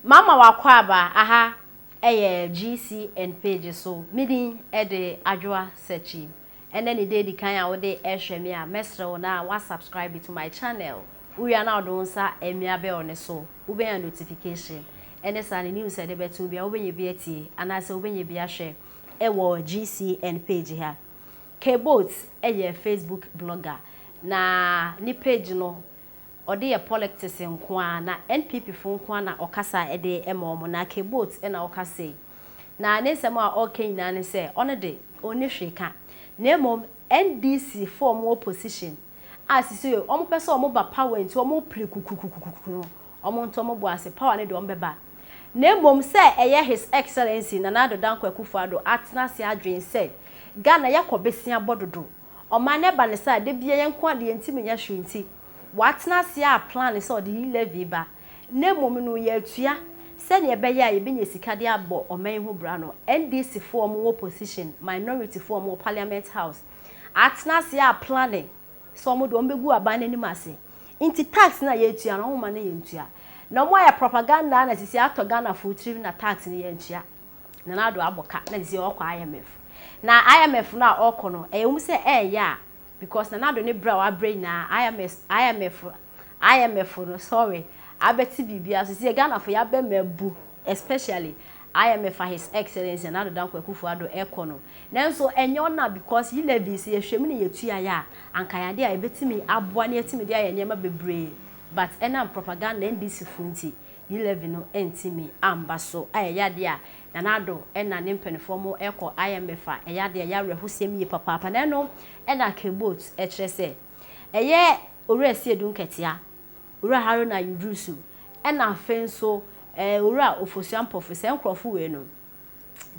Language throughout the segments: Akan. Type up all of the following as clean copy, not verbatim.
Mama wakwaba aha GCN page so meeting ede adwa searchi and then the day the kan ya wo de ehwe me a mesro na wa subscribe to my channel we are now don sa emia be on so we be notification and sa the news e de betu bia we be bi atie ana se we be bi ahwe e wo GCN page ha Kbot eye Facebook blogger na ni page no ode ye politics nko na NPP fo nko na okasa ede ema na Kbot na okasa na anesem a okay na ne se one de oni hweka na emom NDC form opposition asisi omo pese omo ba power nti omo plekukukukuku omo nto omo bo ase power ne de omo beba na emom se eye his excellency na Addo Dankwa Akufo-Addo atena se adwen se Ghana yakobesia bododo oma ne ba ne sa de bia yenko ade ntimi nya hwenti watena se a plan se ode levy ba na emom no ye atua se ne be ya ye benya sika de abo oman hu bra no NDC form opposition minority form parliament house atena se a planning so mo do mbegu aban ani mase inti tax na ye atua no ma na ye ntua na mo ya propaganda na sisi ato Ghana full trip na tax ni ye ntua na Addo aboka na sisi okwa IMF na IMF na okono ehum se ya because na Addo ne bra wa brain na IMF no sorry abeti bibia sisi Ghana for ya be mebu especially IMF for his excellency na Addo Dankwa Akufo-Addo ekono nanso enyo na because yi levy se yehwem ne yetua ya ankayade a ebetimi aboa ne etimi de ayanyema bebre but enam propaganda NDC funti yi levy no entimi amba so ayade a na Addo ena ne mpenformo eko IMF a eyade ya rehusem yi papa na no ena Kbot ekyerese eye ore Asiedu nketia ore Huruna yudusu ena fenso ore Ofosu ampofo nkrofo we no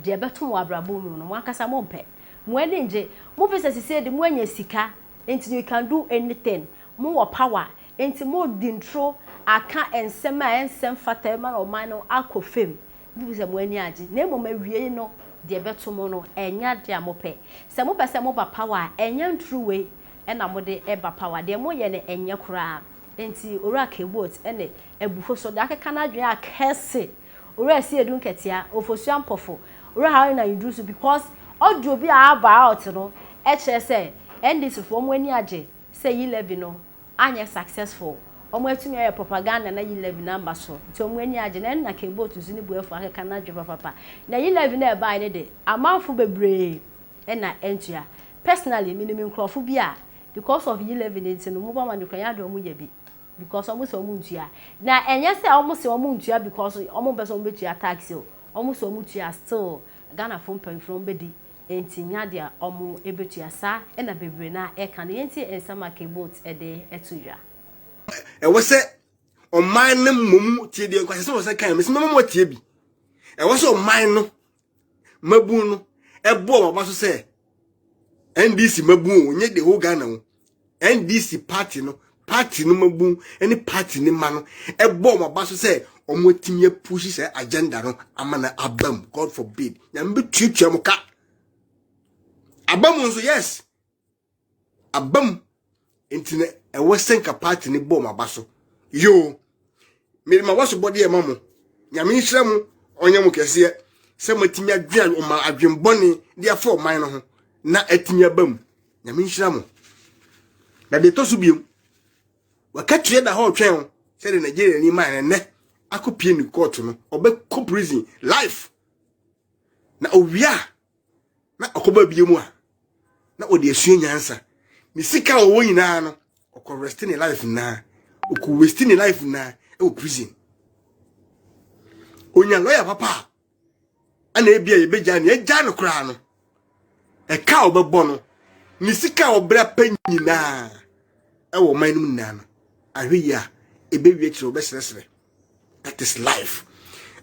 de beto mo abrabo mu no mo akasa mo mpe mo ani nje mo fese sise de mo anya sika enti you can do anything mo wo power enti mo dintro aka ensem a ensem fata ma no man no akofem bi se mo ani age na mo mawie no de beto mo no enya de amope se mo pese mo ba power enya true way ena mo de eba power de mo ye ne enya kura enti ora Kbot ene ebufo so de akeka na adwen akese ora Asiedu nketia Ofosu ampofo ora Huruna yudusu because odio bi aba out no e kire se NDC fo mo ani age se yi levy no anya successful omo atumi aye propaganda na yi levy number so nti omo ani age na Kbot zuni buefo akeka na adwen papa na yi levy na e ba ne de amanfo bebre na entua personally minimum crofo bi a because of yi levy nti no mo ba man kwanya do mo yabi because almost omuntua na enye se almost omuntua because almost person betua tax o almost omuntua still Ghana phone pen from bedi enti nya dia omu ebetua sa na bebre na e kan enti ensama Kbot ede etuja e wo se oman ne mum tie de kwase wo se kan me se mama tie bi e wo se oman no mabu no e bo baba so se NDC mabu onye de ho Ghana wo NDC party no mabu any party ni ma no e bo ma ba so say omo timye push say agenda no amana abam god forbid ya mbe tutua mo ka abam nso yes abam intine e wesenka party ni bo ma ba so yo me ma waso body e mamo nyame nhira mu onye mu kese se matimi adwan o ma adwen boni dia for man no ho na atimi abam nyame nhira mu na de to so biom wakatue da ho twen se de Nigeria ni man ne akopie ni court no obekọ prison life na owia na akoba biemu a na ode asue nyansa ni sika owo nyina no okọ rest ni life na okọ waste ni life na e prison onya lawyer papa ana ebia ye beja ni eja no kra no e ka obebo no ni sika obra panyina e wo manum na no ahweya ebewie kire obesresre that is life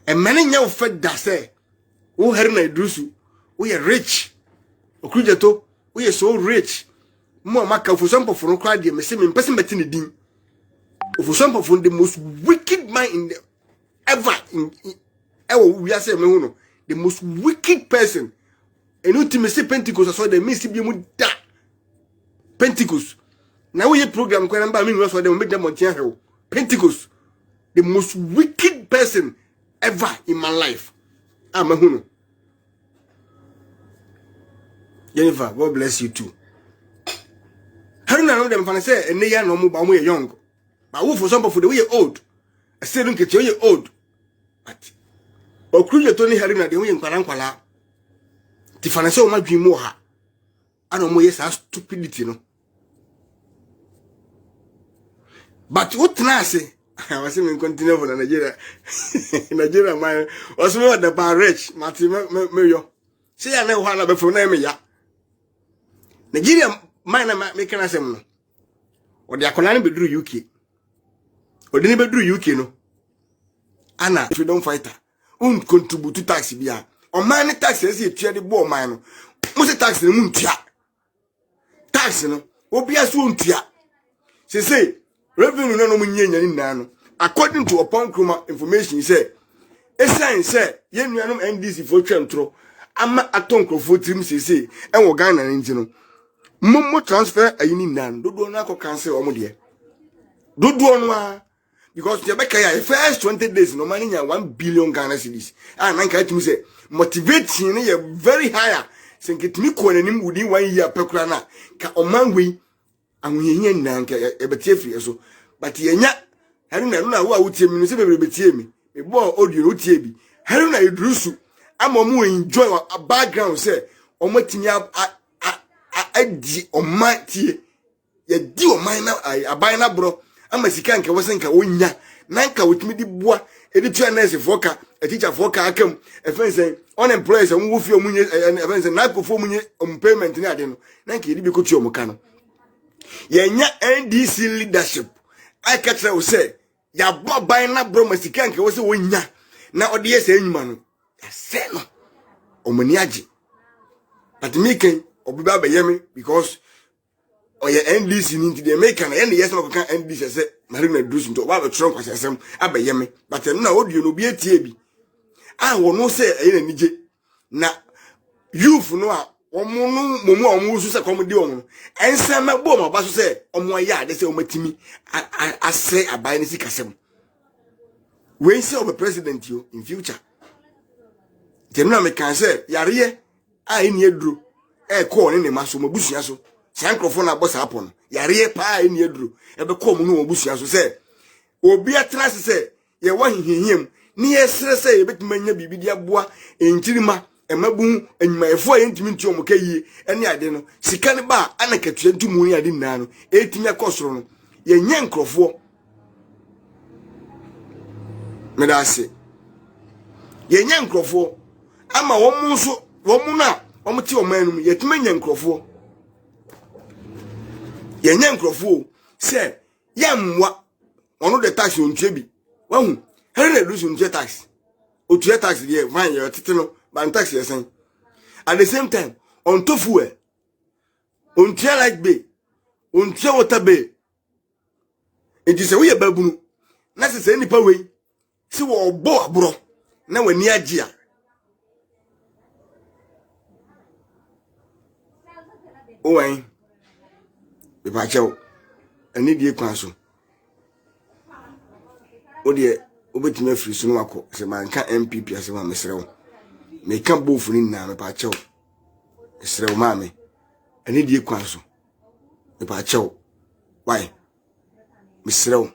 and many nya ofed da say wo Huruna yudusu wo ye rich okrujeto wo ye so rich mo maka Ofosu ampofo no kwa de me se me mpese meti ne din Ofosu ampofo the most wicked man in the ever in we are say me hu no the most wicked person and ultimate Pentecost so the me si bi mu da Pentecost. Now we program kwa namba me so dem make them on Pentecost the most wicked person ever in my life. I'm a Huruna. Jennifer, God bless you too. Huruna know them fan say and they no more but we young. But who for some of the way old. I say don't get you old. But Okruye Tony Huruna the way in Kwalankwala. The fan say o ma dwi mo ha. Ano mo yes stupidity no. But what na say? I was even continue for Nigeria. Nigeria man was me the bar rich. Martin me yo. Say I know how be for na me ya. Nigeria man na make na sem no. O de akola be duru UK. O de ni be duru UK no. Ana if you don't fight her, contribute to tax bia. O man ni tax say tua de bo man no. Mo say tax ni mu ntua. Tax no, obi aso ntua. Say revenue no munye nyani nano. According to upon Kruma information, he said, "Esan say ye nuanom NDC for twentro ama atonkro for trim say and wo Ghana nti no. Momo transfer ayini nan dodo no akọ cancel omo de. Dodo no a because the beka first 20 days no money 1 billion Ghana cedis. And man ka timi say motivating ye very higher. Sen ketimi ko nanim within 1 year pekura na ka oman we anwuye nan ka ebetie free so but yenya Huruna na wo a wotie mi no se bebre betie mi me bo audio no tie bi Huruna idrusu ama mo enjoy a background say omotimi adi omatie ye di oman na aban na bro ama sika nke wosenka wonya nanka wotimi di boa editua nurse foka a teacher foka akam efense unemployed se wo fi omunye efense na kofo munye payment ni ade no nanka yedi bi kotu omuka no yenya NDC leadership I catch you say ya boba na bro masika nke wo se wonya na ode ye se enyuma no ya se no omani agi but me ken obiba be yemi because oye NDC ni they make an end yes no kan NDC say Huruna dus nto ba be tron kwasesem abayemi but na audio no bi etie bi a wo no say e na nije na youth no a omo no momu omo su se komedi omo ensema bo mo ba so se omo ya ade se omatimi ase abai ni sikasem we say obe president yo in future tenu me kan say yare a eni eduro e ko ne maso mabusua so san microphone na boss happen yare pa eni eduro e be ko mu no mabusua so say obi atrase say ye wa hihihiem ni yesere say ye betima nya bibidi aboa enchirima emabu enyumayefo yentimi nti omuka yie ene ade no sika ne ba anakatua ntumu ni ade nna no etimi akosoro no ye nya nkrofo medase ye nya nkrofo ama womu so womu na omti omanum yetime nya nkrofo ye nya nkrofo se yamwa ono de tax ontua bi wahu Huruna do so tax otua tax de van ye tete no ban tax yesen at the same time on tofu on tia like be on tia water be it is a we babunu na se nipa we si wo obo abro na wani agye a owen be ba chew ani die kwan so o de obetime afiri so no akọ se manka MPP ase ma mesrew me kan bofu ni na me pa chew mesrew ma me ani die kwan so me pa chew why mesrew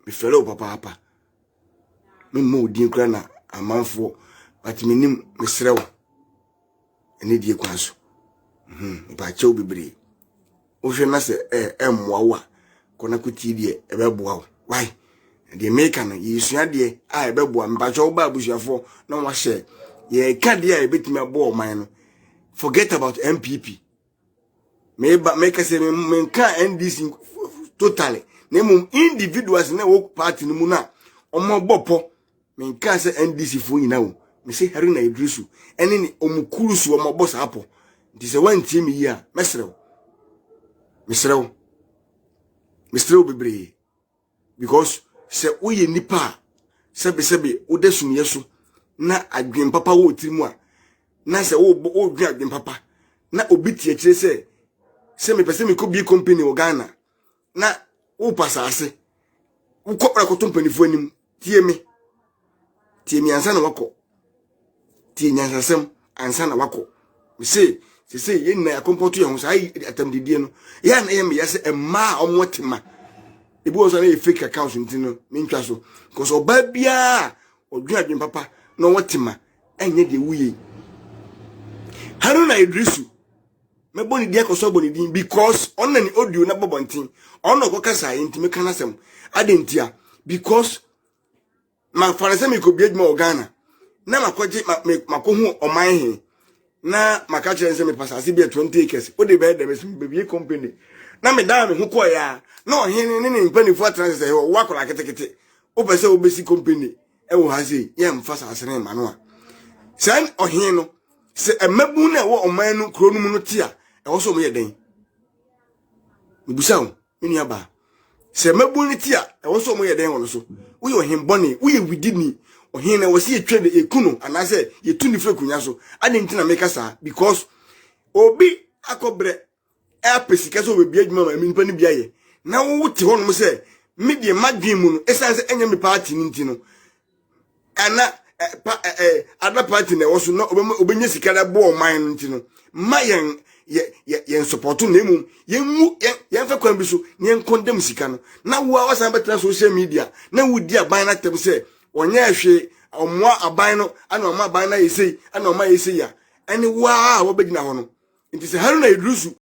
me fere papa me mo din kra na amanfo but me nim mesrew ani die kwan so me pa chew bibiri o hwe na se emwa wa kona kuti die e be boa why the American yisua de a ebebo mbacho ba abusuafo na wa share ye ka de a ebetimi abo man no forget about MPP make say me ka NDC totally na mum individuals na wo party no mu na omo bopo me ka say NDC fo nyina wo me say Huruna idrusu ene ni omukuru su omo boss apo nti se wan tie me yi a mesrew bebre because se oye nipa sebe odesun yeso na adwen papa wo tirimu a na se wo dwen adwen papa na obiti a kire se me pese me ko bi company wo Ghana na wo pasase wo kopra ko company fo anim tie tie mi ansa na wako tie nyansasem ansa na wako me say ye na akompoto ye ho sai atamdidie no ya na ye me yase emma omwotima ebi wo so na ye fake account ntino me ntwa so because oba bia odwuadwen papa na wotima enye de wuye Huruna Idrisu me boni dia ko so boni din because on na ni audio na bobontin on no kokasa ntime kanasem adentia because ma farase me ko biedma ogana na makoje makohu oman he na makache nse me pasase bia 20 acres o de be dem be company na me da me hu ko ya na ohene ne mpanifo transfer he wo akola ketekete o pese o besi company e wo hase ye mfasa asere ma no a san ohene no se emabu na wo oman no kro no mu no tia e wo so mo ye den mibusa wo mini aba se emabu ni tia e wo so mo ye den wo no so wo ye ohene boni wo ye widini ohene wo se ye twede ekuno anase ye tuni frekunya so ade ntina make sa because obi akobre e pesika so be adwuma ma mi npa ni bia ye na wo te ho no se media madwen mu no esanse enya me party ni ntino ana ada party na wo so no obenye sika da bo man ntino ma yen support na emu yen fa kwan bi so ne yen condemn sika no na wo a wasan betra social media na wo di aban na tem se onye ahwe omwa aban no ana omwa aban na yesei ana omwa yesei ya ani wa wo begina ho no nti se Huruna Idrisu